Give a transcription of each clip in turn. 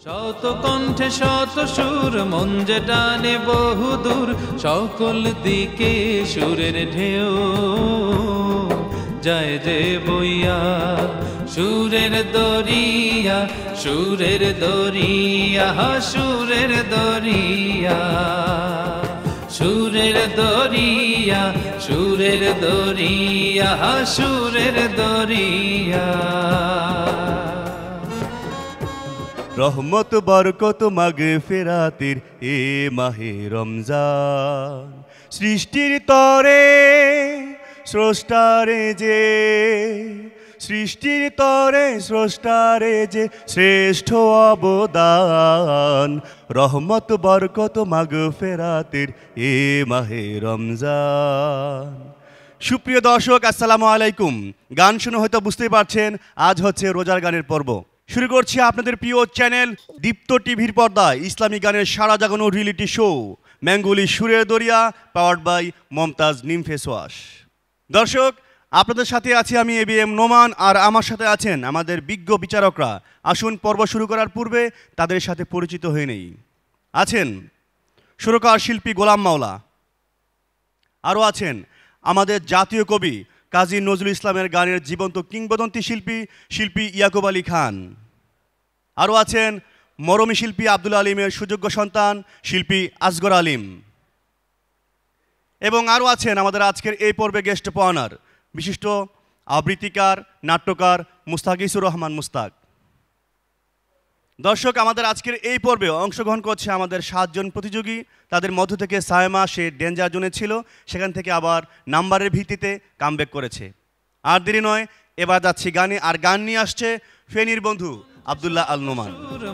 শত কণ্ঠে শত সুর মন যে টানে বহুদূর, সকল দিকে সুরের ঢেউ যায় যে বইয়া। সুরের দরিয়া, সুরের দরিয়া, সুরের দরিয়া, সুরের দরিয়া, সুরের দরিয়া, সুরের দরিয়া। রহমত বরকত মাগফিরাতের এ মাহে রমজান, সৃষ্টির তরে স্রষ্টারে যে, সৃষ্টির তরে স্রষ্টারে যে শ্রেষ্ঠ অবদান। রহমত বরকত মাগফিরাতের এ মাহে রমজান। সুপ্রিয় দর্শক, আসসালামু আলাইকুম। গান শুনে হয়তো বুঝতেই পারছেন আজ হচ্ছে রোজার গানের পর্ব। শুরু করছি আপনাদের প্রিয় চ্যানেল দীপ্ত টিভির পর্দায় ইসলামী গানের সারা জাগানো রিয়েলিটি শো ম্যাঙ্গুলি সুরের দরিয়া, পাওয়ার্ড বাই মমতাজ নিম ফেস ওয়াশ। দর্শক, আপনাদের সাথে আছি আমি ABM নোমান, আর আমার সাথে আছেন আমাদের বিজ্ঞ বিচারকরা। আসুন পর্ব শুরু করার পূর্বে তাদের সাথে পরিচিত হয়ে নেই। আছেন সুরকার শিল্পী গোলাম মাওলা, আরও আছেন আমাদের জাতীয় কবি কাজী নজরুল ইসলামের গানের জীবন্ত কিংবদন্তি শিল্পী ইয়াকুব আলী খান, আরও আছেন মরমী শিল্পী আব্দুল আলিমের সুযোগ্য সন্তান শিল্পী আসগর আলিম, এবং আরও আছেন আমাদের আজকের এই পর্বে গেস্ট পাওনার বিশিষ্ট আবৃত্তিকার নাট্যকার মুস্তাকিসুর রহমান মুস্তাক। দর্শক, আমাদের আজকের এই পর্বে অংশগ্রহণ করছে আমাদের 7 জন প্রতিযোগী। তাদের মধ্য থেকে সায়মা, সে ডেঞ্জার জোনে ছিল, সেখান থেকে আবার নাম্বারের ভিত্তিতে কামব্যাক করেছে। আর দেরি নয়, এবার যাচ্ছি গানে, আর গান নিয়ে আসছে ফেনীর বন্ধু আব্দুল্লাহ আল নোমান।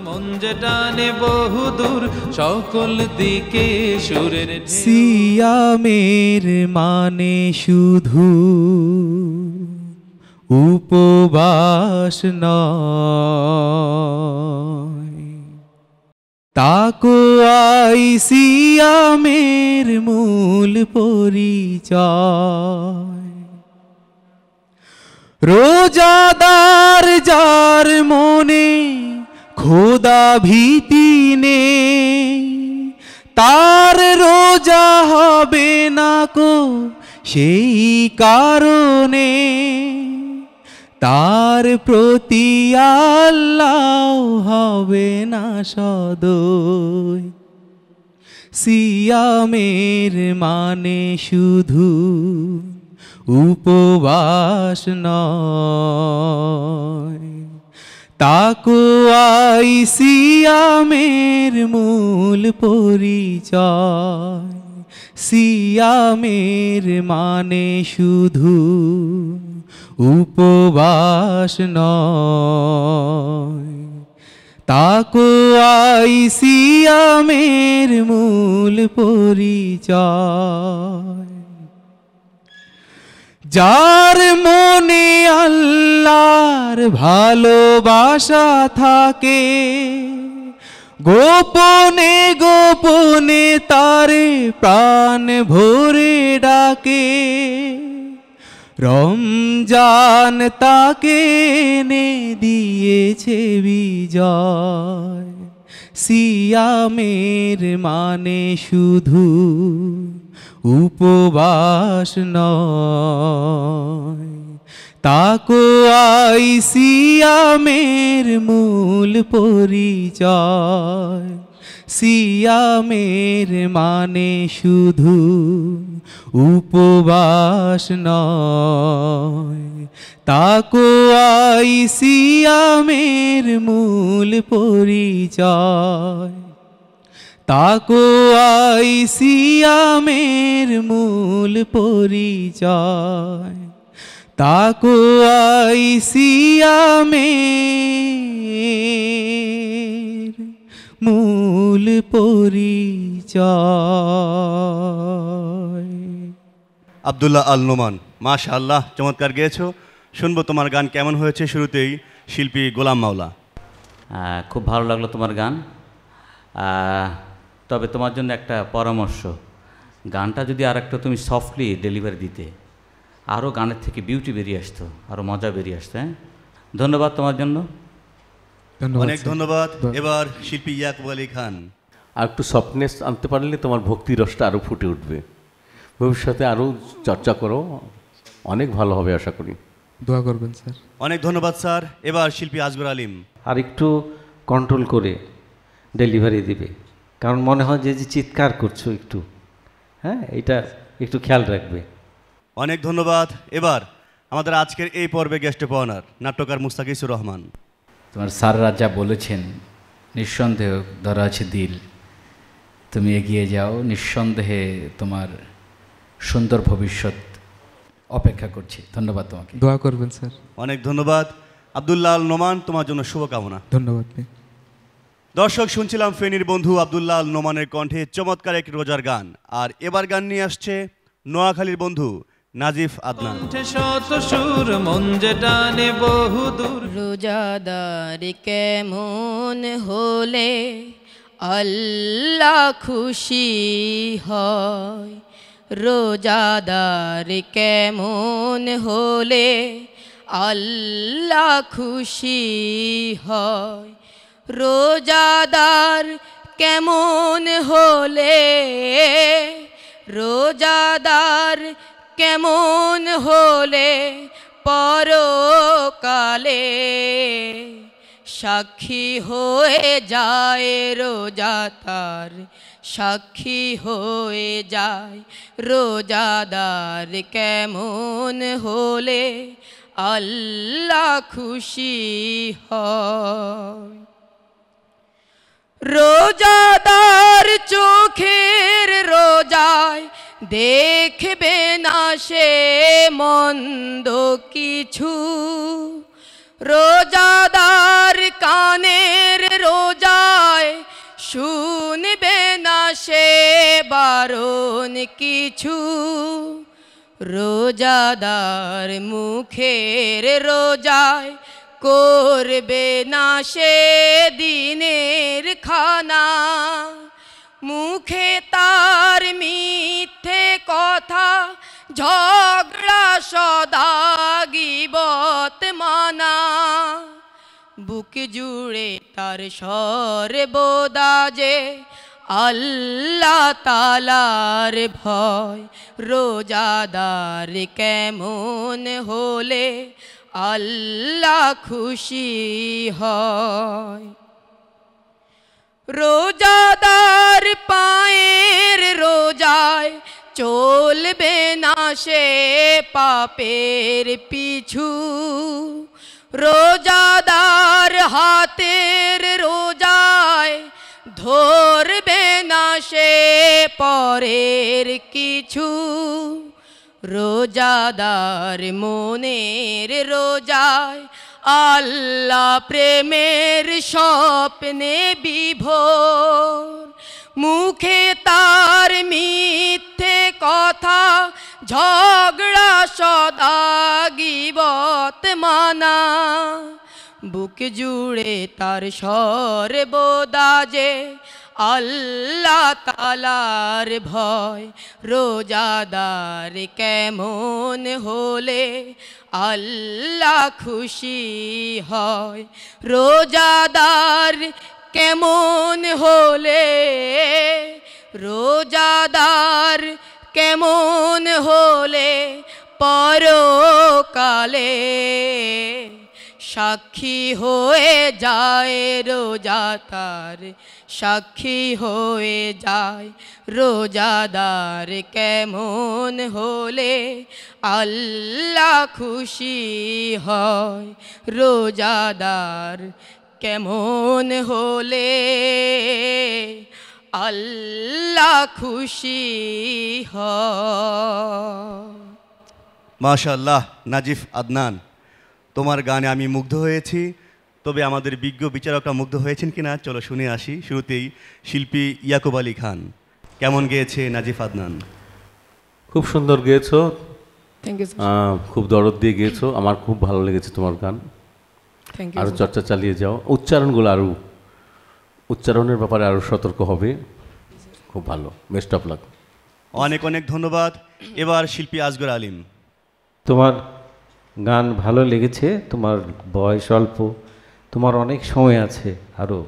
মন যে টানে বহুদূর, সকল দিকে সুরের ঢেউ। সিয়ামের মানে শুধু উপবাস নয়, তাকওয়াই সিয়ামের মূল পরিচয়। রোজাদার যার মনে খোদা ভীতি নেই, তার রোজা হবে না কো সেই কারণে, তার প্রতি আল্লাহ হবে না সদয়। সিয়ামের মানে শুধু উপবাস নয়, তাকওয়াই সিয়ামের মূল পরিচয়। সিয়ামের মানে শুধু উপবাস নয়, তাকওয়াই সিয়ামের মূল পরিচয়। যার মনে আল্লাহর ভালোবাসা থাকে, গোপনে গোপনে তারে প্রাণ ভরে ডাকে, রমজান তাকে এনে দিয়েছে বিজয়। সিয়ামের মানে শুধু উপবাস নয়, তাকওয়াই সিয়ামের মূল পরিচয়। সিয়ামের মানে শুধু উপবাস নয়, তাকওয়াই সিয়ামের মূল পরিচয়। তাকওয়াই সিয়ামের মূল পরিচয়। তাকওয়াই সিয়ামের মূল পরিচয়। আব্দুল্লাহ আল নোমান, মাশাআল্লাহ, চমৎকার গেয়েছো। শুনবো তোমার গান কেমন হয়েছে। শুরুতেই শিল্পী গোলাম মাওলা। খুব ভালো লাগলো তোমার গান। তবে তোমার জন্য একটা পরামর্শ, গানটা যদি আর একটা তুমি সফটলি ডেলিভারি দিতে, আরও গানের থেকে বিউটি বেরিয়ে আসতো, আরও মজা বেরিয়ে আসতো। হ্যাঁ, ধন্যবাদ তোমার জন্য। ধন্যবাদ অনেক স্যার। ধন্যবাদ। এবার শিল্পী ইয়াকুব আলী খান। আর একটু সফটনেস আনতে পারলে তোমার ভক্তি রসটা আরও ফুটে উঠবে। ভবিষ্যতে আরও চর্চা করো, অনেক ভালো হবে আশা করি। দোয়া করবেন স্যার। অনেক ধন্যবাদ স্যার। এবার শিল্পী আসগর আলিম। আর একটু কন্ট্রোল করে ডেলিভারি দিবে, কারণ মনে হয় যে যে চিৎকার করছো একটু, হ্যাঁ, এটা একটু খেয়াল রাখবে। অনেক ধন্যবাদ। এবার আমাদের আজকের এই পর্বে গেস্ট অফ অনার নাট্যকার মুস্তাকিজুর রহমান। তোমার স্যাররা যা বলেছেন নিঃসন্দেহ ধরা আছে দিল, তুমি এগিয়ে যাও, নিঃসন্দেহে তোমার সুন্দর ভবিষ্যৎ অপেক্ষা করছি। ধন্যবাদ তোমাকে। দোয়া করবেন স্যার। অনেক ধন্যবাদ। আব্দুল্লাহ আল নোমান, তোমার জন্য শুভকামনা। ধন্যবাদ ভাই। দর্শক, শুনছিলাম ফেনীর বন্ধু আব্দুল্লাহ আল নোমানের কণ্ঠে চমৎকার একটি রোজার গান। আর এবার গান নিয়ে আসছে নোয়াখালীর বন্ধু নাজিফ আদনান। কণ্ঠে শত সুর মন যে টানে বহুদূর। রোজাদার কেমন হলে আল্লাহ খুশি হয়, রোজাদার কেমন হলে আল্লাহ খুশি হয়, রোজাদার কেমন হলে, রোজাদার কেমন হলে পরকালে সাক্ষী হয়ে যায় রোজা তার, সাক্ষী হয়ে যায় রোজাদার কেমন হলে আল্লাহ খুশি হয়, রোজাদার চোখের রোজায় দেখবে না সে মন্দ কিছু, রোজাদার কানের রোজায় শুনবে না সে বারণ কিছু, রোজাদার মুখের রোজায় করবে না সে দিনের খানা, মুখে তার মিথ্যে কথা ঝগড়া সদা গীবত মানা, বুক জুড়ে তার সর্বদা যে আল্লাহ তাআলার ভয়, রোজাদার কেমন হলে আল্লাহ খুশি হয়, রোজাদার পায়ের রোজায় চলবে না সে পাপের পিছু, রোজাদার হাতের রোজায় ধরবে না সে পরের কিছু, রোজাদার মনের রোজায় আল্লাহ প্রেমের স্বপ্নে বিভোর, মুখে তার মিথ্যে কথা ঝগড়া সদা গীবত মানা, বুক জুড়ে তার সর্বদা যে আল্লাহ তাআলার ভয়, রোজাদার কেমন হলে আল্লাহ খুশি হয়, রোজাদার কেমন হলে, রোজাদার কেমন হলে পরকালে সাক্ষী হয়ে যায় রোজা তার, সাক্ষী হয়ে যায় রোজাদার কেমন হলে আল্লাহ খুশি হয়, রোজাদার কেমন হলে আল্লাহ খুশি হয়। মাশাআল্লাহ নাজিফ আদনান, তোমার গানে আমি মুগ্ধ হয়েছি, তবে আমাদের বিজ্ঞ বিচারকরা মুগ্ধ হয়েছেন কিনা চলো শুনে আসি। শুরুতেই শিল্পী ইয়াকুব আলী খান, কেমন গেয়েছে নাজিফ আদনান? খুব সুন্দর গেয়েছো, থ্যাংক ইউ, খুব দরদ দিয়ে গেয়েছো, আমার খুব ভালো লেগেছে তোমার গান। থ্যাংক আরও ইউ। চর্চা চালিয়ে যাও, উচ্চারণগুলো আরও, উচ্চারণের ব্যাপারে আরও সতর্ক হবে। খুব ভালো, বেস্ট অফ লাক। অনেক অনেক ধন্যবাদ। এবার শিল্পী আসগর আলিম। তোমার গান ভালো লেগেছে, তোমার বয়স অল্প, তোমার অনেক সময় আছে আরও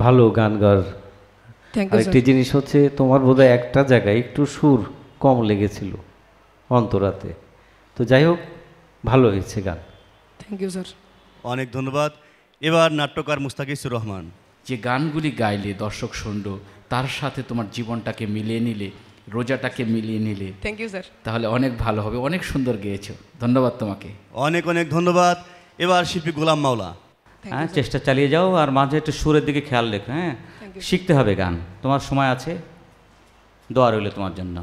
ভালো গান গাওয়ার। থ্যাংক ইউ আরেকটি স্যার। জিনিস হচ্ছে তোমার বোধহয় একটা জায়গায় একটু সুর কম লেগেছিল অন্তরাতে, তো যাই হোক ভালো হয়েছে গান। Thank you sir. অনেক ধন্যবাদ। এবার নাট্যকার মুস্তাকিসুর রহমান। যে গানগুলি গাইলে দর্শক শুনল, তার সাথে তোমার জীবনটাকে মিলিয়ে নিলে, রোজাটাকে মিলিয়ে নিলে, থ্যাংক ইউ স্যার। তাহলে অনেক ভালো হবে। অনেক সুন্দর গেয়েছো, ধন্যবাদ তোমাকে। অনেক অনেক ধন্যবাদ। এবার শিল্পী গোলাম মাওলা। হ্যাঁ, চেষ্টা চালিয়ে যাও, আর মাঝে একটু সুরের দিকে খেয়াল রেখো। হ্যাঁ, শিখতে হবে গান, তোমার সময় আছে, দোয়া রইল তোমার জন্য।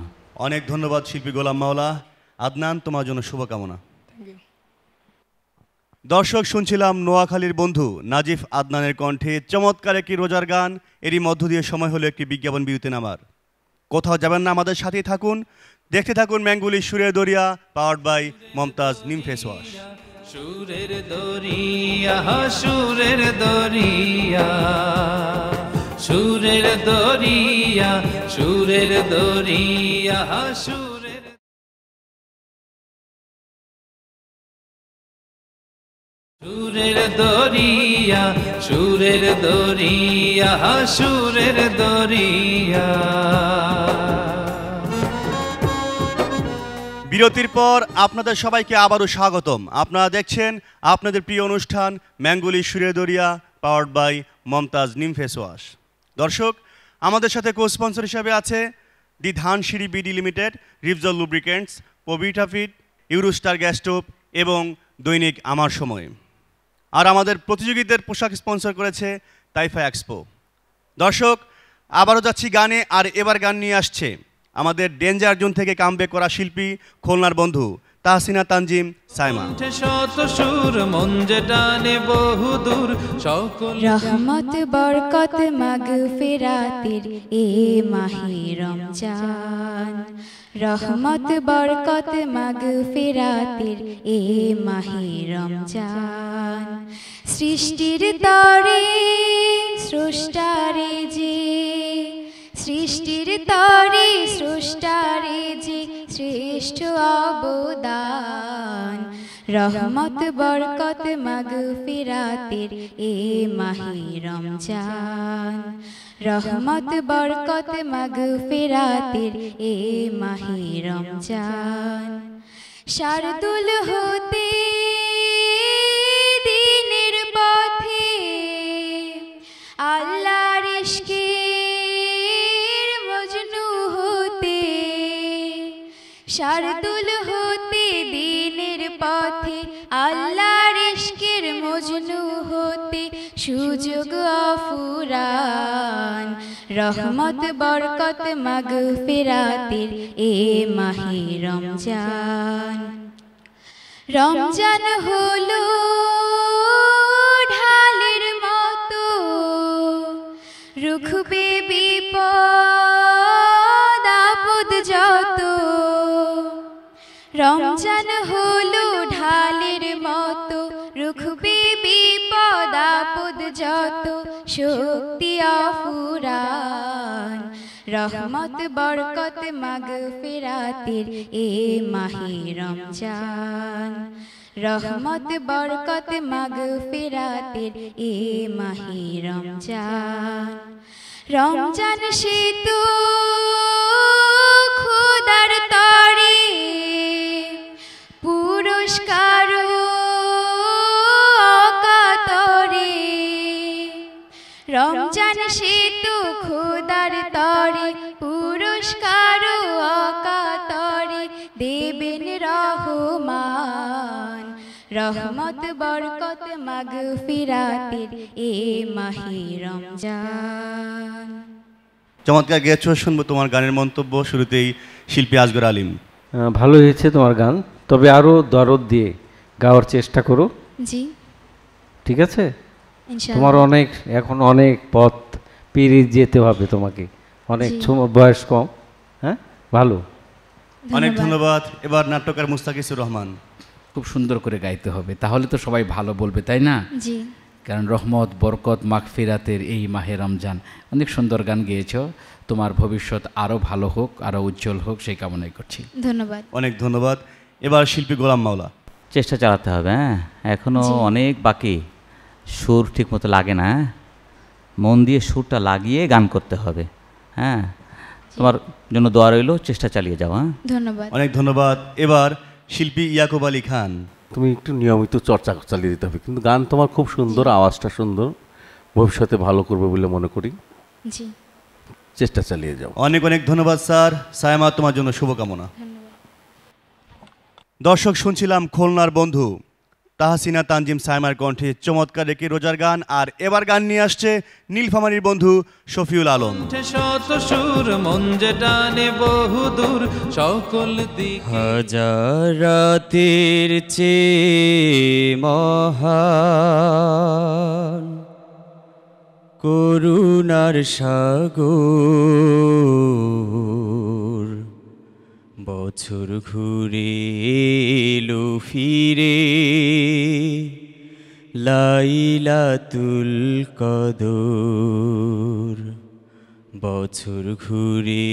অনেক ধন্যবাদ শিল্পী গোলাম মাওলা। আদনান, তোমার জন্য শুভকামনা। Thank you. দর্শক, শুনছিলাম নোয়াখালীর বন্ধু নাজিফ আদনানের কণ্ঠে চমৎকার একটি রোজার গান। এরই মধ্য দিয়ে সময় হলো একটি বিজ্ঞাপন বিরতি নামার। কোথাও যাবেন না, আমাদের সাথেই থাকুন, দেখতে থাকুন ম্যাঙ্গুলি সুরের দরিয়া, পাওয়ার্ড বাই মমতাজ নিম ফেস ওয়াশ। সুরের দরিয়া, সুরের দরিয়া, সুরের দরিয়া, সুরের দরিয়া, সুরের সুরের দরিয়া, সুরের দরিয়া, সুরের দরিয়া। বিরতির পর আপনাদের সবাইকে আবারও স্বাগতম। আপনারা দেখছেন আপনাদের প্রিয় অনুষ্ঠান ম্যাঙ্গুলি সুরের দরিয়া, পাওয়ার্ড বাই মমতাজ নিম ফেস ওয়াশ। দর্শক, আমাদের সাথে কো স্পন্সর হিসাবে আছে the Dhansiri BD limited, Repsol lubricants, পবিটাফিড, ইউরোস্টার গ্যাস স্টোভ এবং দৈনিক আমার সময়। আর আমাদের প্রতিযোগীদের পোশাক স্পন্সর করেছে তাইফা এক্সপো। দর্শক, আবারও যাচ্ছি গানে, আর এবার গান নিয়ে আসছে আমাদের ডেঞ্জার জোন থেকে কামব্যাক করা শিল্পী খুলনার বন্ধু তাহসিনা তানজিম সাইমা। শত সুর মন যে টানে বহুদূর, সকল রহমত বরকত মাগফিরাতের এ মাহে রমজান, রহমত বরকত মাগফিরাতের এ মাহে রমজান। সৃষ্টির তরে স্রষ্টারে যে, সৃষ্টির তরে স্রষ্টারে যে শ্রেষ্ঠ অবদান, রহমত বরকত মাগফিরাতের এ মাহে রমজান, রহমত বরকত মাগফিরাতের এ মাহে রমজান। শারদুল হতে দিনের পথে আল্লাহর ইশকের মজনু হতে, শারদুল হতে দিনের পথে আল্লাহর ইশকের মজনু হতে সুযোগ অফুরান, রহমত বরকত মাগফিরাতের এ মাহে রমজান। রমজান হলো ঢালের মতো রুখবে বিপদ আপদ যত, রমজান হলো ঢালের মতো রুখবে বিপদ আপদ যত, শক্তি অফুরান, রহমত বরকত মাগফিরাতের এ মাহে রমজান, রহমত বরকত মাগফিরাতের এ মাহে রমজান। রমজান সেতু খোদার তরে পুরস্কার অকাতরে, রমজান সেতু খোদার তরে পুরস্কার অকাতরে দেবেন রহমান, রহমত বরকত মাগফিরাতের এ মাহে রমজান। চমৎকার গেয়েছো, শুনবো তোমার গানের মন্তব্য। শুরুতেই শিল্পী আসগর আলিম। ভালো হয়েছে তোমার গান, তবে আরও দরদ দিয়ে গাওয়ার চেষ্টা করো। জি, ঠিক আছে? ইনশাআল্লাহ। তোমার অনেক এখন অনেক পথ পেরিয়ে যেতে হবে তোমাকে, অনেক বয়স কম। হ্যাঁ, ভালো, অনেক ধন্যবাদ। এবার নাট্যকার মুস্তাকিসুর রহমান। খুব সুন্দর করে গাইতে হবে, তাহলে তো সবাই ভালো বলবে, তাই না? জি, কারণ রহমত বরকত মাগফিরাতের এই মাহে রমজান, অনেক সুন্দর গান গেয়েছো। তোমার ভবিষ্যৎ আরও ভালো হোক, আরও উজ্জ্বল হোক, সেই কামনাই করছি। ধন্যবাদ। অনেক ধন্যবাদ। এবার শিল্পী গোলাম মাওলা। চেষ্টা চালাতে হবে। হ্যাঁ, এখনও অনেক বাকি, সুর ঠিক মতো লাগে না, হ্যাঁ? মন দিয়ে সুরটা লাগিয়ে গান করতে হবে, হ্যাঁ? তোমার জন্য দোয়া রইল, চেষ্টা চালিয়ে যাও, হ্যাঁ? ধন্যবাদ। অনেক ধন্যবাদ। এবার শিল্পী ইয়াকুব আলী খান। তুমি একটু নিয়মিত চর্চা চালিয়ে দিতে হবে, কিন্তু গান তোমার খুব সুন্দর, আওয়াজটা সুন্দর, ভবিষ্যতে ভালো করবে বলে মনে করি, জি চেষ্টা চালিয়ে যাও। অনেক অনেক ধন্যবাদ স্যার। সায়মা, তোমার জন্য শুভকামনা। দর্শক, শুনছিলাম খুলনার বন্ধু তাহসিনা তানজিম সায়মার কণ্ঠে চমৎকার একটি রোজার গান। আর এবার গান নিয়ে আসছে নীলফামারীর বন্ধু শফিউল আলম। শত সুর মন যে টানে বহুদূর সকল দিকে। হাজার রাতের চেয়ে মহান করুণার সাগর, বছর ঘুরে এলো ফিরে লাইলাতুল কদর, বছর ঘুরে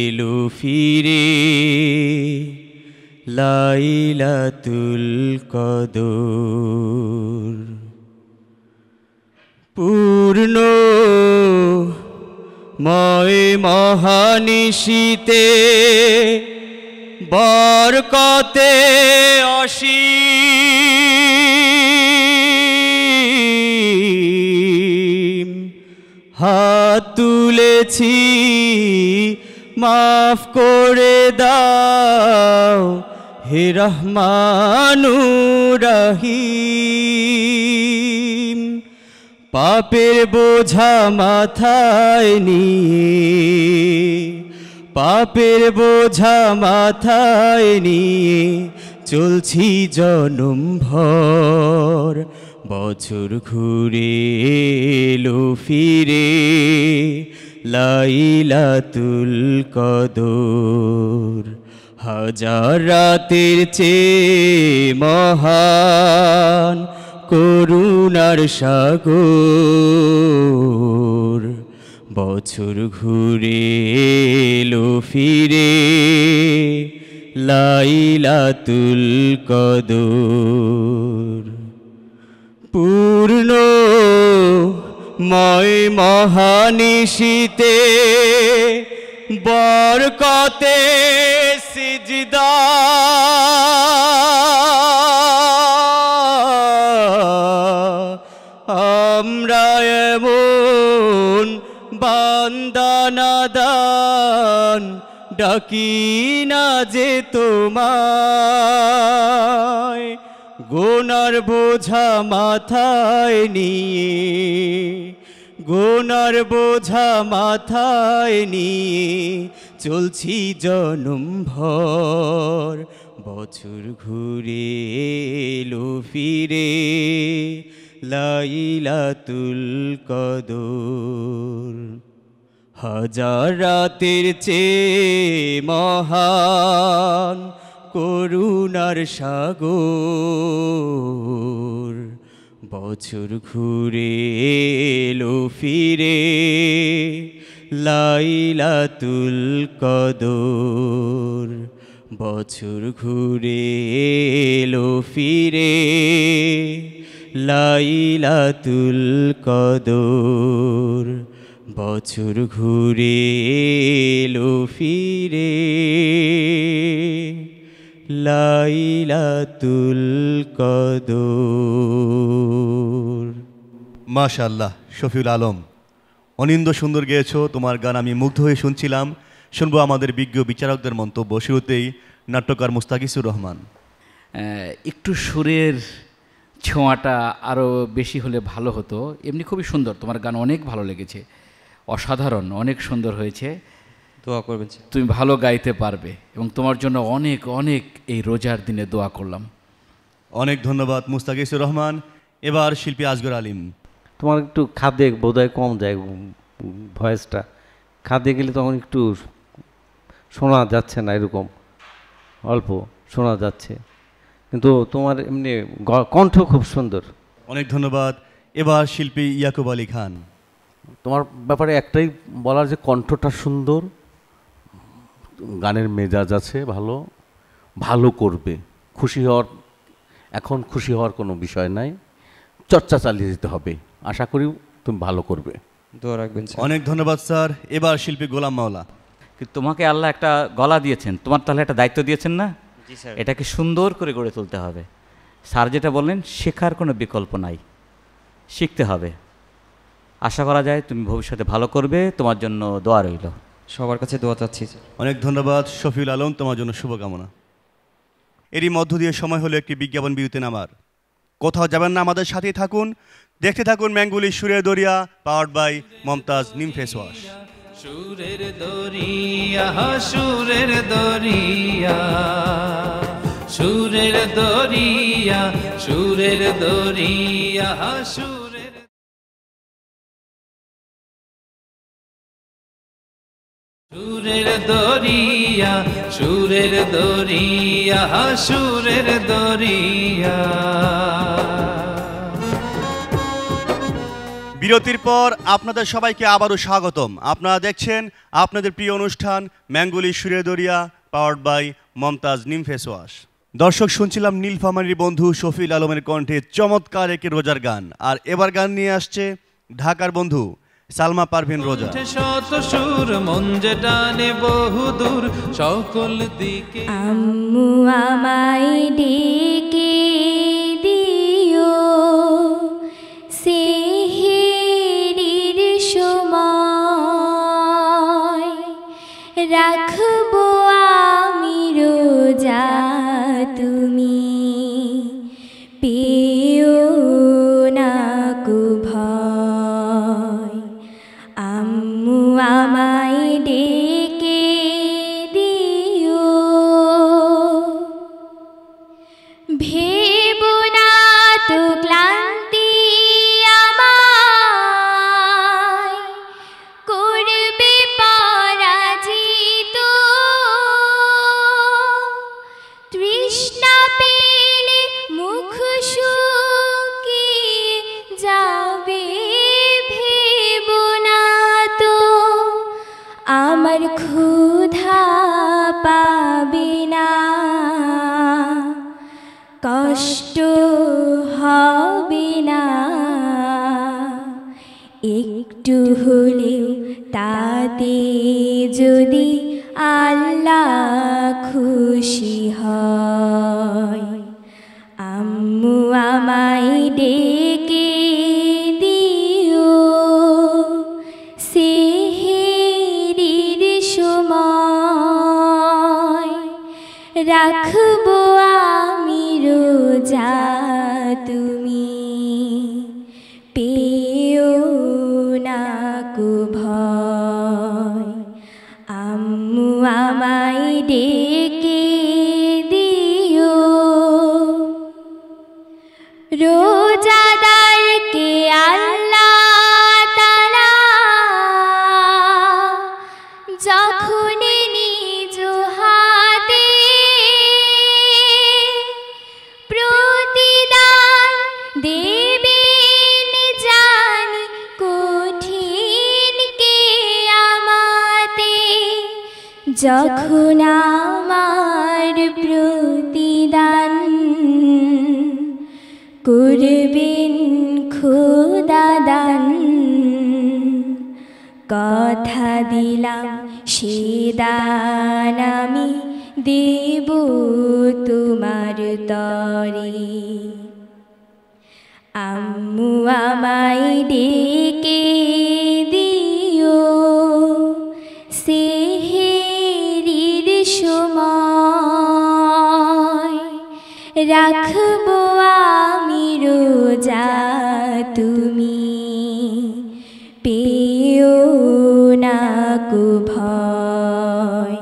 এলো ফিরে লাইলাতুল কদর। পূর্ণ ময় মহানিশীতে বরকতে অসীম, হাত তুলেছি মাফ করে দাও হে রহমানুর রহিম। পাপের বোঝা মাথায় নিয়ে, পাপের বোঝা মাথায় নিয়ে চলছি জনম ভর, বছর ঘুরে এলো ফিরে লাইলাতুল কদর। হাজার রাতের চেয়ে মহান করুণার সাগর, বছর ঘুরে এলো ফিরে লাইলাতুল কদর। পূর্ণ ময় মহানিশীতে বরকতে সিজদা, আমরা এমন বান্দা নাদান ডাকি না যে তোমায়, গোনার বোঝা মাথায় নিয়ে, গোনার বোঝা মাথায় নিয়ে চলছি জনম ভর, বছর ঘুরে এলো ফিরে লাইলাতুল কদর। হাজার রাতের চেয়ে মহান করুণার সাগর, বছর ঘুরে এলো ফিরে লাইলাতুল কদর, বছর ঘুরে এলো ফিরে লাইলাতুল কদর, বছর ঘুরে এলো ফিরে লাইলাতুল কদর। মাশাআল্লাহ শফিউল আলম, অনিন্দ সুন্দর গেয়েছো। তোমার গান আমি মুগ্ধ হয়ে শুনছিলাম। শুনবো আমাদের বিজ্ঞ বিচারকদের মন্তব্য। শুরুতেই নাট্যকার মুস্তাকিসুর রহমান। একটু সুরের ছোঁয়াটা আরও বেশি হলে ভালো হতো। এমনি খুবই সুন্দর, তোমার গান অনেক ভালো লেগেছে, অসাধারণ, অনেক সুন্দর হয়েছে। দোয়া করবেন, তুমি ভালো গাইতে পারবে এবং তোমার জন্য অনেক অনেক এই রোজার দিনে দোয়া করলাম। অনেক ধন্যবাদ মুস্তাকিসুর রহমান। এবার শিল্পী আসগর আলিম। তোমার একটু খাদ্যে বোধহয় কম যায় ভয়েসটা, খাদ্যে গেলে তখন একটু শোনা যাচ্ছে না, এরকম অল্প শোনা যাচ্ছে, কিন্তু তোমার এমনি কণ্ঠ খুব সুন্দর। অনেক ধন্যবাদ। এবার শিল্পী ইয়াকুব আলী খান। তোমার ব্যাপারে একটাই বলার যে কণ্ঠটা সুন্দর, গানের মেজাজ আছে ভালো, ভালো করবে। খুশি হওয়ার, এখন খুশি হওয়ার কোনো বিষয় নাই, চর্চা চালিয়ে যেতে হবে। আশা করি তুমি ভালো করবে। দোয়া রাখবেন স্যার। অনেক ধন্যবাদ স্যার। এবার শিল্পী গোলাম মাওলা। কিন্তু তোমাকে আল্লাহ একটা গলা দিয়েছেন, তোমার তাহলে একটা দায়িত্ব দিয়েছেন না? জি স্যার। এটাকে সুন্দর করে গড়ে তুলতে হবে। স্যার যেটা বললেন, শেখার কোনো বিকল্প নাই, শিখতে হবে। আশা করা যায় তুমি ভবিষ্যতে ভালো করবে, তোমার জন্য দোয়া রইল। সবার কাছে দোয়া চাচ্ছি স্যার। অনেক ধন্যবাদ শফিউল আলম, তোমার জন্য শুভকামনা। এরই মধ্য দিয়ে সময় হলো একটি বিজ্ঞাপন বিরতি নামার। কোথাও যাবেন না, আমাদের সাথেই থাকুন, দেখতে থাকুন ম্যাঙ্গুলি সুরের দরিয়া, পাওয়ার্ড বাই মমতাজ নিম ফেস ওয়াশ। সুরের দরিয়া, সুরের দরিয়া, সুরের দরিয়া, সুরের দরিয়া, সুরের সুরের দরিয়া, সুরের দরিয়া, সুরের দরিয়া। বিরতির পর আপনাদের সবাইকে আবারও স্বাগতম। আপনারা দেখছেন আপনাদের প্রিয় অনুষ্ঠান ম্যাঙ্গুলি সুরের দরিয়া, পাওয়ার্ড বাই মমতাজ নিম ফেস ওয়াশ। দর্শক, শুনছিলাম নীলফামারীর বন্ধু শফিউল আলমের কণ্ঠে চমৎকার একটি রোজার গান। আর এবার গান নিয়ে আসছে ঢাকার বন্ধু সালমা পারভিন রোজা। শত সুর মন যে টানে বহুদূর সকল দিকে। আম্মু আমায় ডেকে দিও সেহেরির সময়, রাখবো আমি রোজা তুমি পেও না কো ভয়। আম্মু আমায় ডেকে দিও, ভেবো না তো ক্লান্তি আমায়, করবে পরাজিত। তৃষ্ণা পেলে মুখ শুকিয়ে যাবে, ভেবো না তো আমার ক্ষুধা পাবে না, কষ্ট হবে না। একটু হলেও তাতে যদি আল্লাহ খুশি হয়। আম্মু আমায় ডেকে দিও সেহেরির সময়, রাখবো আমি রোজা তুমি পেও না কো ভয়। আম্মু আমায় ডেকে দিও, রোজাদারকে আল্লাহ তাআলা যখন নিজ হাতে প্রতিদান দেবেন জানি কঠিন কিয়ামতে। যখন আমার প্রতিদান করবেন খোদা দান, কথা দিলাম সে দান আমি দেব তোমার তরে। আম্মু আমায় ডেকে দিও সেহেরির সময়, রাখবো আমি রোজা তুমি পেও না কো ভয়।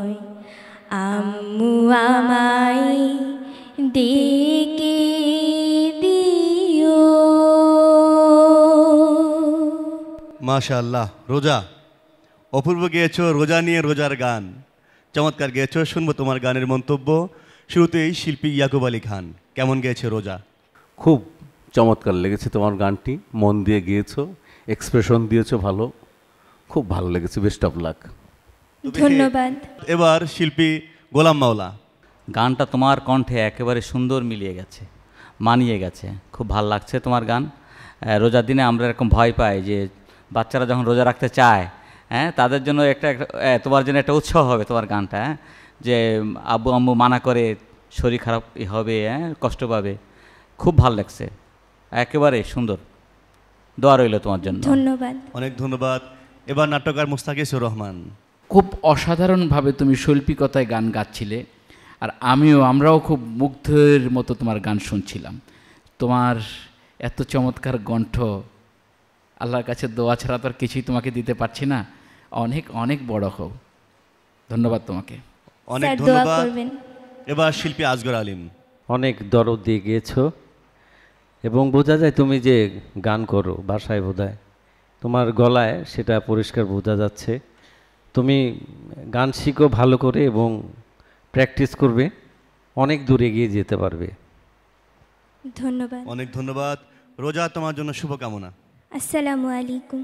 আম্মু আমায় ডেকে দিও। মাশাআল্লাহ, রোজা অপূর্ব গেয়েছো, রোজা নিয়ে রোজার গান চমৎকার গেয়েছো। শুনবো তোমার গানের মন্তব্য। শুরুতেই শিল্পী ইয়াকুব আলী খান, কেমন গেয়েছে রোজা? খুব চমৎকার লেগেছে তোমার গানটি, মন দিয়ে গিয়েছো, এক্সপ্রেশন দিয়েছো ভালো, খুব ভালো লেগেছে। Best of luck. ধন্যবাদ। এবার শিল্পী গোলাম মাওলা। গানটা তোমার কণ্ঠে একেবারে সুন্দর মিলিয়ে গেছে, মানিয়ে গেছে, খুব ভাল লাগছে তোমার গান। রোজার দিনে আমরা এরকম ভয় পাই যে বাচ্চারা যখন রোজা রাখতে চায়, হ্যাঁ, তাদের জন্য তোমার জন্য একটা উৎসাহ হবে তোমার গানটা, হ্যাঁ, যে আব্বু আম্মু মানা করে শরীর খারাপ হবে, হ্যাঁ, কষ্ট পাবে। খুব ভালো লাগছে, একেবারে সুন্দর। দোয়া রইল তোমার জন্য। ধন্যবাদ। অনেক ধন্যবাদ। এবার নাট্যকার মুস্তাকিজুর রহমান। খুব অসাধারণভাবে তুমি শৈল্পিকতায় গান গাচ্ছিলে, আর আমরাও খুব মুগ্ধের মতো তোমার গান শুনছিলাম। তোমার এত চমৎকার কণ্ঠ, আল্লাহর কাছে দোয়া ছাড়া তো আর কিছুই তোমাকে দিতে পারছি না। অনেক অনেক বড় হও। ধন্যবাদ তোমাকে। অনেক ধন্যবাদ। এবার শিল্পী আসগর আলিম। অনেক দরদ দিয়ে গিয়েছো এবং বোঝা যায় তুমি যে গান করো বাসায়, বোধহয় তোমার গলায় সেটা পরিষ্কার বোঝা যাচ্ছে। তুমি গান শিখো ভালো করে এবং প্র্যাকটিস করবে, অনেক দূরে এগিয়ে যেতে পারবে। ধন্যবাদ। অনেক ধন্যবাদ। রোজা, তোমার জন্য শুভকামনা। আসসালামু আলাইকুম।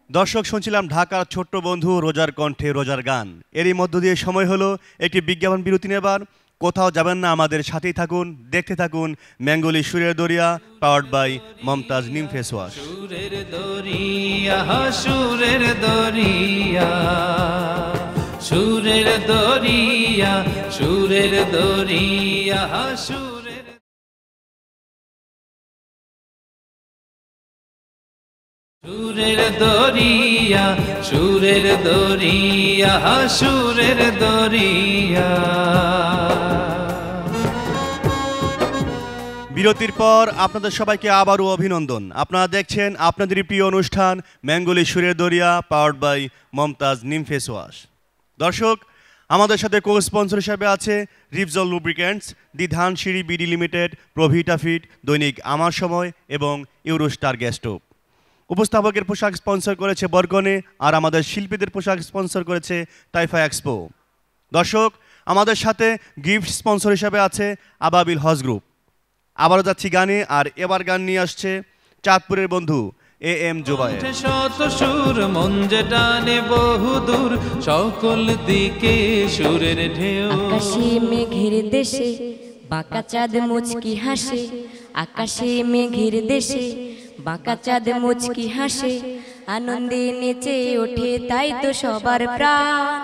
দর্শক, শুনছিলাম ঢাকার ছোট্ট বন্ধু রোজার কণ্ঠে রোজার গান। এরই মধ্য দিয়ে সময় হলো একটি বিজ্ঞাপন বিরতি নেবার। কোথাও যাবেন না, আমাদের সাথেই থাকুন, দেখতে থাকুন ম্যাঙ্গোলি সুরের দরিয়া, পাওয়ার্ড বাই মমতাজ নিম ফেস ওয়াশ। সুরের দরিয়া, সুরের দরিয়া, সুরের দরিয়া, সুরের দরিয়া, সুরের সুরের দরিয়া, সুরের দরিয়া, সুরের দরিয়া। বিরতির পর আপনাদের সবাইকে আবারও অভিনন্দন। আপনারা দেখছেন আপনাদের প্রিয় অনুষ্ঠান ম্যাঙ্গোলি সুরের দরিয়া, পাওয়ার্ড বাই মমতাজ নিম ফেস ওয়াশ। দর্শক, আমাদের সাথে কো স্পন্সর হিসাবে আছে Repsol lubricants, the Dhansiri BD limited, Provita feed, দৈনিক আমার সময় এবং ইউরোস্টার গ্যাস স্টোভ। উপস্থাপকের পোশাক স্পন্সর করেছে বরগনে, আর আমাদের শিল্পীদের পোশাক স্পন্সর করেছে তাইফা এক্সপো। দর্শক, আমাদের সাথে গিফট স্পন্সর হিসাবে আছে আবাবিল হজ গ্রুপ। আবারও যাচ্ছি গানে, আর এবার গান নিয়ে আসছে চাঁদপুরের বন্ধু AM জুবায়ের। শত সুর মন যে টানে বহুদূর, সকল দিকে সুরের ঢেউ। আকাশে মেঘের দেশে বাঁকা চাঁদ মুচকি হাসে, আকাশে মেঘের দেশে বাঁকা চাঁদ মুচকি হাসে, আনন্দে নেচে ওঠে তাই তো সবার প্রাণ।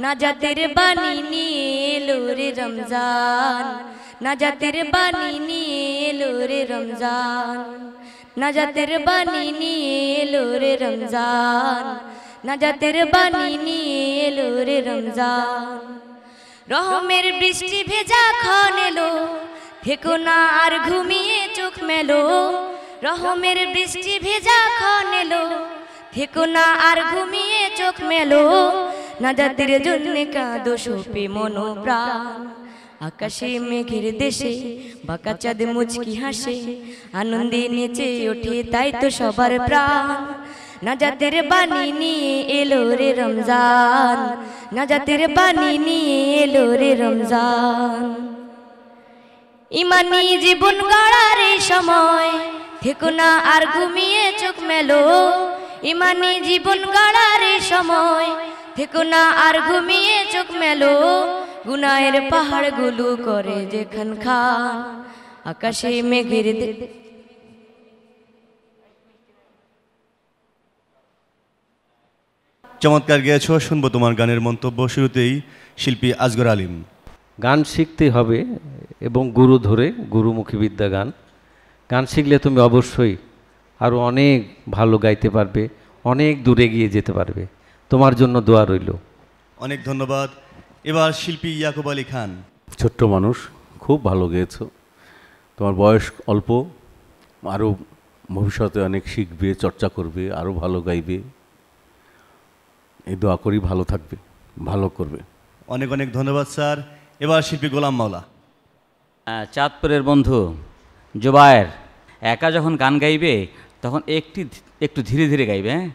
নাজাতের বাণী নিয়ে এলো রে রমজান, নাজাতের বাণী নিয়ে এলো রে রমজান, নাজাতের বাণী নিয়ে এলো রে রমজান, নাজাতের বাণী নিয়ে এলো রে রমজান। রহমের বৃষ্টি ভেজা ক্ষণ এলো, থেকো না আর ঘুমিয়ে চোখ মেলো। রহমের বৃষ্টি ভেজা ক্ষণ এলো, থেকো না আর ঘুমিয়ে চোখ মেলো। নাজাতের জন্য কাঁদো সোপে মনোপ্রাণ। আকাশে মেঘের দেশে বাঁকা চাঁদ মুচকি হাসে, আনন্দে নেচে ওঠে তাই তো সবার প্রাণ। নাজাতের বাণী নিয়ে এলো রে রমজান, নাজাতের বাণী নিয়ে এলো রে রমজান। ইমানি জীবন গড়ার এই সময়, থেকো না আর ঘুমিয়ে চোখ মেলো। ইমানি জীবন গড়ার এই সময়, থেকো না আর ঘুমিয়ে চোখ মেলো। গুনাহের পাহাড় গুলো করে যেখান খান, আকাশে মেঘের চমৎকার গেয়েছো, শুনবো তোমার গানের মন্তব্য। শুরুতেই শিল্পী আসগর আলিম। গান শিখতে হবে এবং গুরু ধরে, গুরুমুখী বিদ্যা গান। গান শিখলে তুমি অবশ্যই আরও অনেক ভালো গাইতে পারবে, অনেক দূরে গিয়ে যেতে পারবে। তোমার জন্য দোয়া রইল। অনেক ধন্যবাদ। এবার শিল্পী ইয়াকুব আলী খান। ছোট্ট মানুষ, খুব ভালো গেয়েছো। তোমার বয়স অল্প, আরও ভবিষ্যতে অনেক শিখবে, চর্চা করবে, আরও ভালো গাইবে। এই দোয়া করি ভালো থাকবে, ভালো করবে। অনেক অনেক ধন্যবাদ স্যার। এবার শিল্পী গোলাম মাওলা। চাঁদপুরের বন্ধু জুবায়ের। একা যখন গান গাইবে তখন একটু ধীরে ধীরে গাইবে। হ্যাঁ,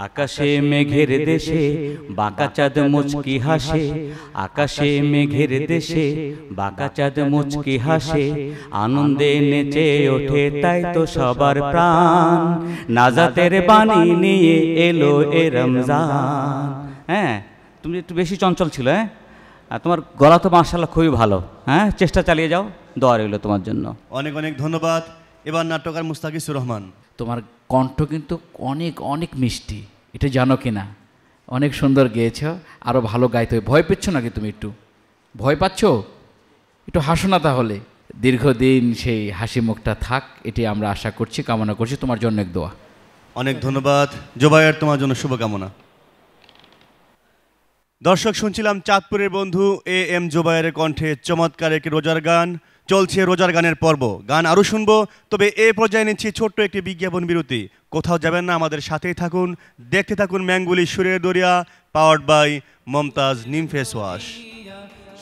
আকাশে মেঘের দেশে বাঁকা চাঁদ মুচকি হাসে, আকাশে মেঘের দেশে বাঁকা চাঁদ মুচকি হাসে, আনন্দে নেচে ওঠে তাই তো সবার প্রাণ। নাজাতের বাণী নিয়ে এলো এ রমজান। হ্যাঁ, তুমি একটু বেশি চঞ্চল ছিল। হ্যাঁ, আর তোমার গলা তো মাশাআল্লাহ খুবই ভালো। হ্যাঁ, চেষ্টা চালিয়ে যাও, দোয়া রইল তোমার জন্য। অনেক অনেক ধন্যবাদ। এবার নাট্যকার মুস্তাকিজুর রহমান। তোমার কণ্ঠ কিন্তু অনেক অনেক মিষ্টি, এটা জানো কি না? অনেক সুন্দর গেয়েছ, আরও ভালো গাইতে হবে। ভয় পেচ্ছ নাকি তুমি? একটু ভয় পাচ্ছ? একটু হাসো না তাহলে। দীর্ঘদিন সেই হাসি মুখটা থাক, এটি আমরা আশা করছি, কামনা করছি। তোমার জন্য এক দোয়া। অনেক ধন্যবাদ জোবায়ের, তোমার জন্য শুভকামনা। দর্শক, শুনছিলাম চাঁদপুরের বন্ধু এ এম জোবায়েরের কণ্ঠে চমৎকার একটি রোজার গান। চলছে রোজার গানের পর্ব, গান আরও শুনবো, তবে এ পর্যায়ে নিচ্ছি ছোট্ট একটি বিজ্ঞাপন বিরতি। কোথাও যাবেন না, আমাদের সাথেই থাকুন, দেখতে থাকুন ম্যাঙ্গুলি সুরের দরিয়া, পাওয়ার্ড বাই মমতাজ নিম ফেস ওয়াশ।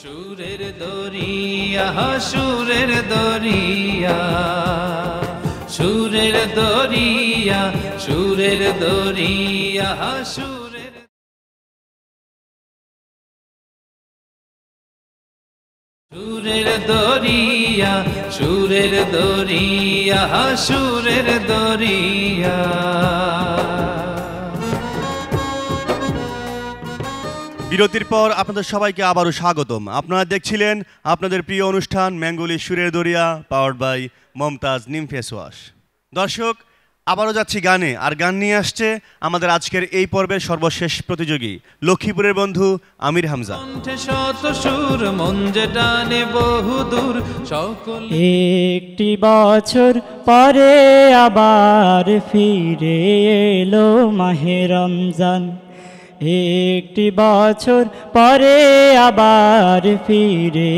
সুরের দরিয়া, সুরের দরিয়া, সুরের দরিয়া, সুরের দরিয়া, সুরের সুরের দরিয়া, সুরের দরিয়া, সুরের দরিয়া। বিরতির পর আপনাদের সবাইকে আবারও স্বাগতম। আপনারা দেখছিলেন আপনাদের প্রিয় অনুষ্ঠান ম্যাঙ্গুলি সুরের দরিয়া, পাওয়ার্ড বাই মমতাজ নিম ফেস ওয়াশ। দর্শক, আবারও যাচ্ছি গানে, আর গান নিয়ে আসছে আমাদের আজকের এই পর্বের সর্বশেষ প্রতিযোগী লক্ষ্মীপুরের বন্ধু আমির হামজা। শত সুর মন যে টানে বহুদূর সকল। একটি বছর পরে আবার ফিরে এলো মাহে রমজান, একটি বছর পরে আবার ফিরে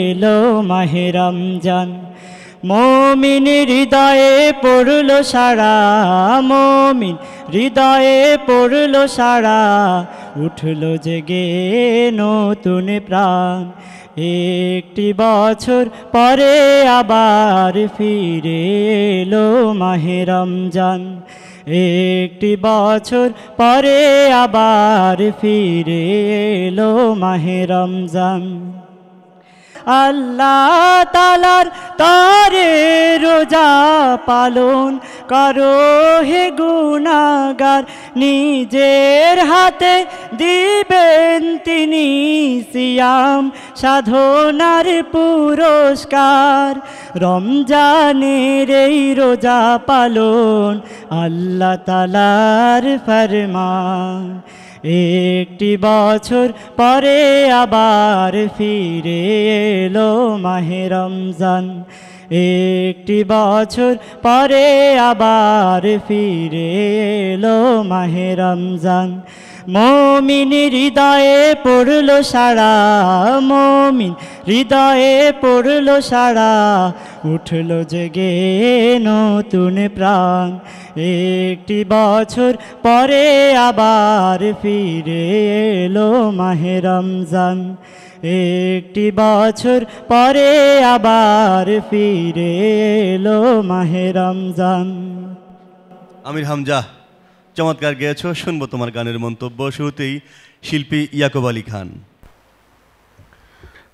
এলো মাহে রমজান। মুমিন হৃদয়ে পড়লো সারা, মুমিন হৃদয়ে পড়লো সারা, উঠলো জেগে নতুন প্রাণ। একটি বছর পরে আবার ফিরে এলো মাহে রমজান, একটি বছর পরে আবার ফিরে এলো মাহে রমজান। আল্লাহ তাআলার তরে রোজা পালন করো হে গুনাহগার, নিজের হাতে দিবেন তিনি সিয়াম সাধনার পুরস্কার। রমজানের এই রোজা পালন আল্লাহ তাআলার ফরমান। একটি বছর পরে আবার ফিরে এলো মাহে রমজান, একটি বছর পরে আবার ফিরে এলো মাহে রমজান। মুমিন হৃদয়ে পড়লো সারা, মুমিন হৃদয়ে পড়লো সারা, উঠলো জেগে নতুন প্রাণ। একটি বছর পরে আবার ফিরে এলো মাহে রমজান, একটি বছর পরে আবার ফিরে এলো মাহে রমজান। আমির হামজা, চমৎকার গেয়েছো, শুনবো তোমার গানের মন্তব্য। শুরুতেই শিল্পী ইয়াকুব আলী খান।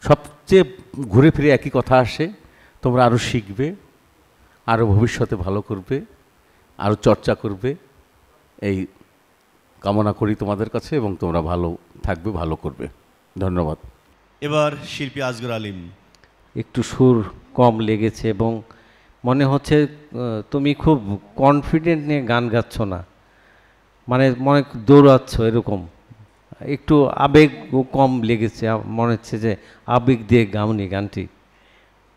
সবচেয়ে ঘুরে ফিরে একই কথা আসে, তোমরা আরও শিখবে, আরও ভবিষ্যতে ভালো করবে, আরও চর্চা করবে, এই কামনা করি তোমাদের কাছে, এবং তোমরা ভালো থাকবে, ভালো করবে। ধন্যবাদ। এবার শিল্পী আসগর আলিম। একটু সুর কম লেগেছে এবং মনে হচ্ছে তুমি খুব কনফিডেন্ট নিয়ে গান গাচ্ছ না, মানে মনে দৌড়াচ্ছ এরকম, একটু আবেগ কম লেগেছে। মনে হচ্ছে যে আবেগ দিয়ে গাওনি গানটি।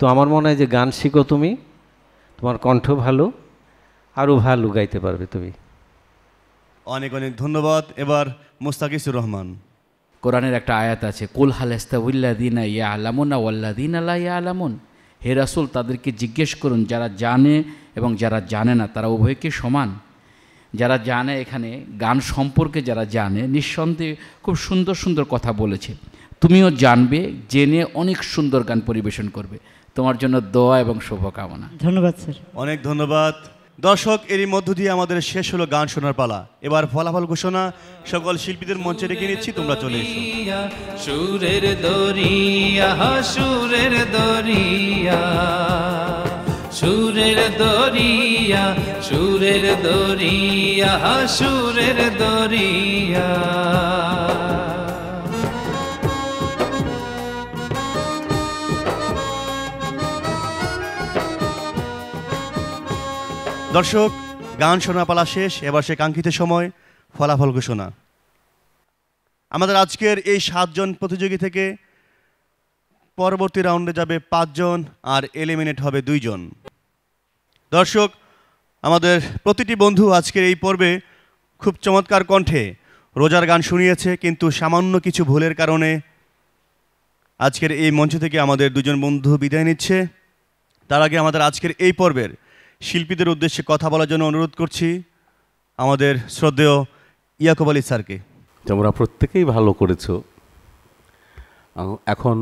তো আমার মনে হয় যে গান শিখো তুমি, তোমার কণ্ঠ ভালো, আরও ভালো গাইতে পারবে তুমি। অনেক অনেক ধন্যবাদ। এবার মুস্তাকিজুর রহমান। কোরআনের একটা আয়াত আছে, কুল হাল ইস্তাউল্লাযীনা ইয়ালামুনা ওয়াল্লাযীনা লা ইয়ালামুন। হে রাসূল, তাদেরকে জিজ্ঞেস করুন যারা জানে এবং যারা জানে না, তারা উভয়কে সমান। যারা জানে, এখানে গান সম্পর্কে যারা জানে, নিঃসন্দেহে খুব সুন্দর সুন্দর কথা বলেছে। তুমিও জানবে, জেনে অনেক সুন্দর গান পরিবেশন করবে। তোমার জন্য দোয়া এবং শুভকামনা। ধন্যবাদ স্যার। অনেক ধন্যবাদ। দর্শক, এরই মধ্য দিয়ে আমাদের শেষ হলো গান শোনার পালা। এবার ফলাফল ঘোষণা। সকল শিল্পীদের মঞ্চে ডেকে নিচ্ছি, তোমরা চলে এসো। সুরের দরিয়া, সুরের দরিয়া, সুরের দরিয়া, সুরের দরিয়া, সুরের দরিয়া। দর্শক, গান শোনা পালা শেষ, এবার সে কাঙ্ক্ষিত সময় ফলাফল ঘোষণা। আমাদের আজকের এই 7 জন প্রতিযোগী থেকে পরবর্তী রাউন্ডে যাবে 5 জন, আর এলিমিনেট হবে 2 জন। দর্শক, আমাদের প্রতিটি বন্ধু আজকের এই পর্বে খুব চমৎকার কণ্ঠে রোজার গান শুনিয়েছে, কিন্তু সামান্য কিছু ভুলের কারণে আজকের এই মঞ্চ থেকে আমাদের 2 জন বন্ধু বিদায় নিচ্ছে। তার আগে আমাদের আজকের এই পর্বের শিল্পীদের উদ্দেশ্যে কথা বলার জন্য অনুরোধ করছি আমাদের শ্রদ্ধেয় ইয়াকুব আলী স্যারকে। তোমরা প্রত্যেকেই ভালো করেছো। এখন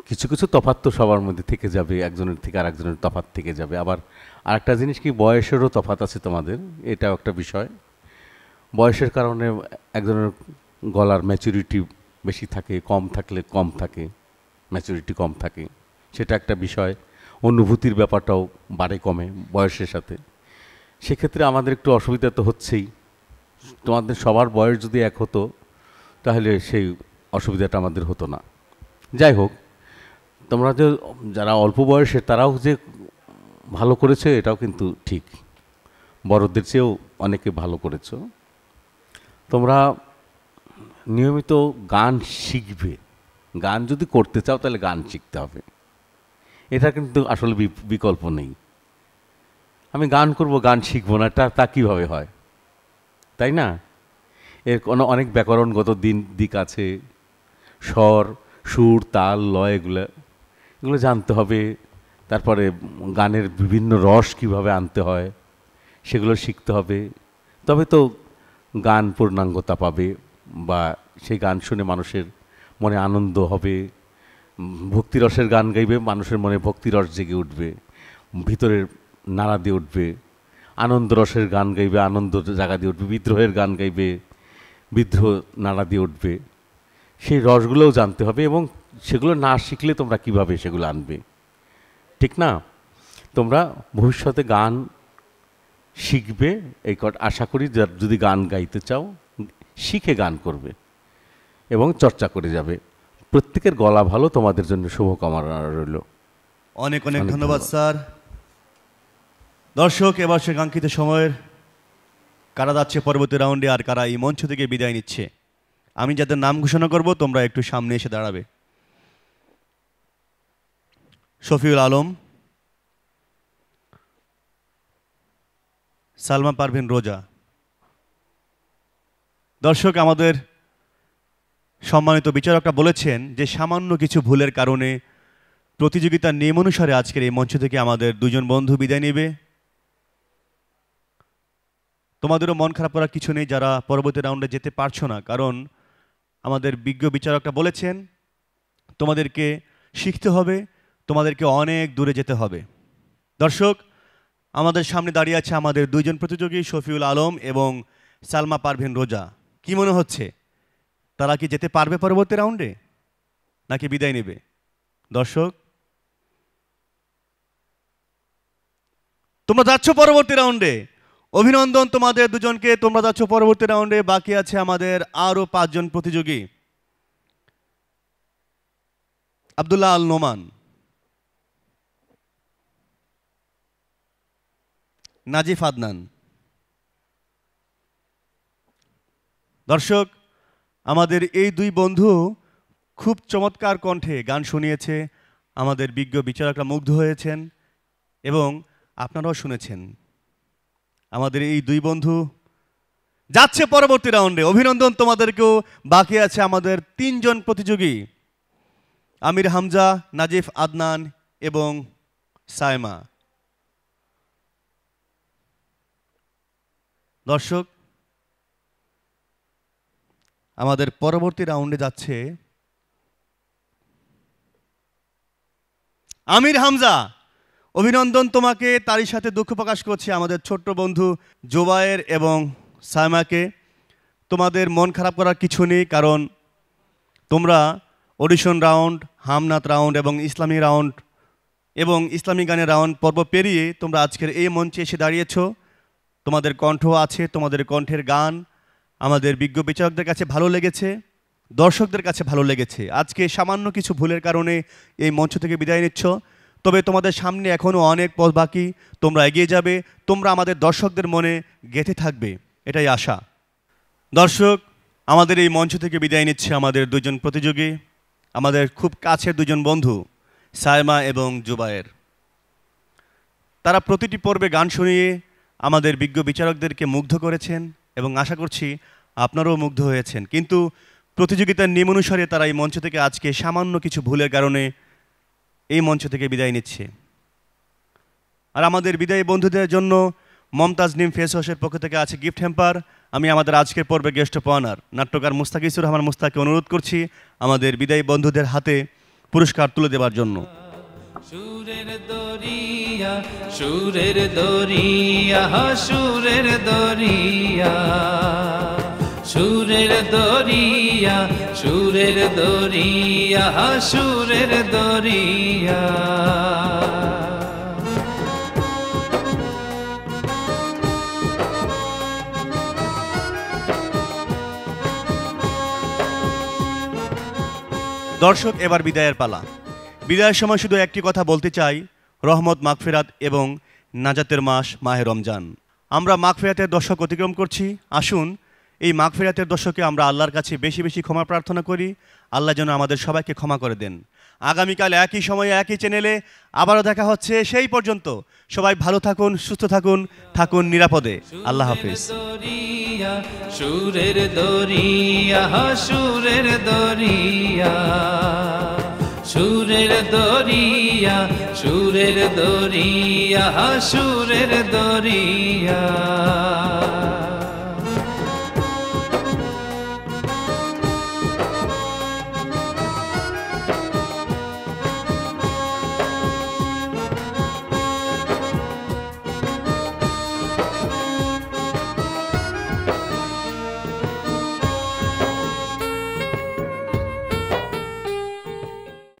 কিছু কিছু তফাৎ তো সবার মধ্যে থেকে যাবে, একজনের থেকে আরেকজনের তফাৎ থেকে যাবে। আবার আরেকটা জিনিস কি, বয়সেরও তফাৎ আছে তোমাদের, এটাও একটা বিষয়। বয়সের কারণে একজনের গলার ম্যাচুরিটি বেশি থাকে, কম থাকলে কম থাকে, ম্যাচুরিটি কম থাকে, সেটা একটা বিষয়। অনুভূতির ব্যাপারটাও বাড়ে কমে বয়সের সাথে। সেক্ষেত্রে আমাদের একটু অসুবিধা তো হচ্ছেই। তোমাদের সবার বয়স যদি এক হতো তাহলে সেই অসুবিধাটা আমাদের হতো না। যাই হোক, তোমরা যে যারা অল্প বয়সে তারাও যে ভালো করেছে এটাও কিন্তু ঠিক, বড়দের চেয়েও অনেকে ভালো করেছো। তোমরা নিয়মিত গান শিখবে। গান যদি করতে চাও তাহলে গান শিখতে হবে, এটা কিন্তু আসলে বিকল্প নেই। আমি গান করব, গান শিখবো না, তা কীভাবে হয়, তাই না? এর কোনো অনেক ব্যাকরণগত দিক আছে, স্বর, সুর, তাল, লয়, এগুলো জানতে হবে। তারপরে গানের বিভিন্ন রস কিভাবে আনতে হয় সেগুলো শিখতে হবে, তবে তো গান পূর্ণাঙ্গতা পাবে, বা সেই গান শুনে মানুষের মনে আনন্দ হবে। ভক্তিরসের গান গাইবে, মানুষের মনে ভক্তিরস জেগে উঠবে, ভিতরের নাড়া দিয়ে উঠবে। আনন্দরসের গান গাইবে, আনন্দ জায়গা দিয়ে উঠবে। বিদ্রোহের গান গাইবে, বিদ্রোহ নাড়া দিয়ে উঠবে। সেই রসগুলোও জানতে হবে, এবং সেগুলো না শিখলে তোমরা কিভাবে সেগুলো আনবে, ঠিক না? তোমরা ভবিষ্যতে গান শিখবে, এই আশা করি। যদি গান গাইতে চাও, শিখে গান করবে এবং চর্চা করে যাবে। প্রত্যেকের গলা ভালো, তোমাদের জন্য শুভকামনা রইল। অনেক অনেক ধন্যবাদ স্যার। দর্শক, এবার সে কাঙ্ক্ষিত সময়ের কারা যাচ্ছে পরবর্তী রাউন্ডে, আর কারা এই মঞ্চ থেকে বিদায় নিচ্ছে। আমি যাদের নাম ঘোষণা করব তোমরা একটু সামনে এসে দাঁড়াবে। শফিউল আলম, সালমা পারভিন রোজা। দর্শক, আমাদের সম্মানিত বিচারকরা বলেছেন যে সামান্য কিছু ভুলের কারণে প্রতিযোগিতার নিয়ম অনুসারে আজকের এই মঞ্চ থেকে আমাদের 2 জন বন্ধু বিদায় নেবে। তোমাদেরও মন খারাপ করার কিছু নেই যারা পরবর্তী রাউন্ডে যেতে পারছো না, কারণ আমাদের বিজ্ঞ বিচারকরা বলেছেন তোমাদেরকে শিখতে হবে, তোমাদেরকে অনেক দূরে যেতে হবে। দর্শক, আমাদের সামনে দাঁড়িয়ে আছে আমাদের 2 জন প্রতিযোগী, শফিউল আলম এবং সালমা পারভিন রোজা। কি মনে হচ্ছে, তারা কি যেতে পারবে পরবর্তী রাউন্ডে, নাকি বিদায় নেবে? দর্শক, তোমরা যাচ্ছ পরবর্তী রাউন্ডে। অভিনন্দন তোমাদের 2 জনকে, তোমরা যাচ্ছ পরবর্তী রাউন্ডে। বাকি আছে আমাদের আরো 5 জন প্রতিযোগী। আব্দুল্লাহ আল নোমান, নাজিফ আদনান। দর্শক, আমাদের এই 2 বন্ধু খুব চমৎকার কণ্ঠে গান শুনিয়েছে। আমাদের বিজ্ঞ বিচারকরা মুগ্ধ হয়েছেন এবং আপনারাও শুনেছেন। আমাদের এই 2 বন্ধু যাচ্ছে পরবর্তী রাউন্ডে। অভিনন্দন তোমাদেরকেও। বাকি আছে আমাদের 3 জন প্রতিযোগী, আমির হামজা, নাজিফ আদনান এবং সাইমা। দর্শক, আমাদের পরবর্তী রাউন্ডে যাচ্ছে আমির হামজা। অভিনন্দন তোমাকে। তারই সাথে দুঃখ প্রকাশ করছি আমাদের ছোট্ট বন্ধু জোবায়ের এবং সাইমাকে। তোমাদের মন খারাপ করার কিছু নেই, কারণ তোমরা অডিশন রাউন্ড, হামনাত রাউন্ড এবং ইসলামী রাউন্ড এবং ইসলামী গানের রাউন্ড পর্ব পেরিয়ে তোমরা আজকের এই মঞ্চে এসে দাঁড়িয়েছ। তোমাদের কণ্ঠ আছে, তোমাদের কণ্ঠের গান আমাদের বিজ্ঞ বিচারকদের কাছে ভালো লেগেছে, দর্শকদের কাছে ভালো লেগেছে। আজকে সামান্য কিছু ভুলের কারণে এই মঞ্চ থেকে বিদায় নিচ্ছ। তবে তোমাদের সামনে এখনও অনেক পথ বাকি, তোমরা এগিয়ে যাবে, তোমরা আমাদের দর্শকদের মনে গেঁথে থাকবে, এটাই আশা। দর্শক, আমাদের এই মঞ্চ থেকে বিদায় নিচ্ছে আমাদের দুজন প্রতিযোগী, আমাদের খুব কাছের দুজন বন্ধু সায়মা এবং জুবায়ের। তারা প্রতিটি পর্বে গান শুনিয়ে আমাদের বিজ্ঞ বিচারকদেরকে মুগ্ধ করেছেন এবং আশা করছি আপনারাও মুগ্ধ হয়েছেন। কিন্তু প্রতিযোগিতার নিয়ম অনুসারে তারা এই মঞ্চ থেকে আজকে সামান্য কিছু ভুলের কারণে এই মঞ্চ থেকে বিদায় নিচ্ছে। আর আমাদের বিদায়ী বন্ধুদের জন্য মমতাজ নিম ফেস ওয়াশের পক্ষ থেকে আছে গিফট হ্যাম্পার। আমি আমাদের আজকের পর্বে গেস্ট অফ অনার নাট্যকার মুস্তাকিসুর রহমান মুস্তাককে অনুরোধ করছি আমাদের বিদায়ী বন্ধুদের হাতে পুরস্কার তুলে দেওয়ার জন্য। সুরের দরিয়া, সুরের দরিয়া, সুরের দরিয়া, সুরের দরিয়া, সুরের দরিয়া, সুরের দরিয়া। দর্শক, এবার বিদায়ের পালা। বিদায়ের সময় শুধু একটি কথা বলতে চাই, রহমত, মাগফিরাত এবং নাজাতের মাস মাহে রমজান। আমরা মাগফিরাতের দশক অতিক্রম করছি। আসুন এই মাগফিরাতের দশকে আমরা আল্লাহর কাছে বেশি বেশি ক্ষমা প্রার্থনা করি। আল্লাহ যেন আমাদের সবাইকে ক্ষমা করে দেন। আগামীকাল একই সময়ে একই চ্যানেলে আবারও দেখা হচ্ছে। সেই পর্যন্ত সবাই ভালো থাকুন, সুস্থ থাকুন, থাকুন নিরাপদে। আল্লাহ হাফিজ। সুরের দরিয়া, সুরের দরিয়া, সুরের দরিয়া, সুরের দরিয়া, সুরের দরিয়া।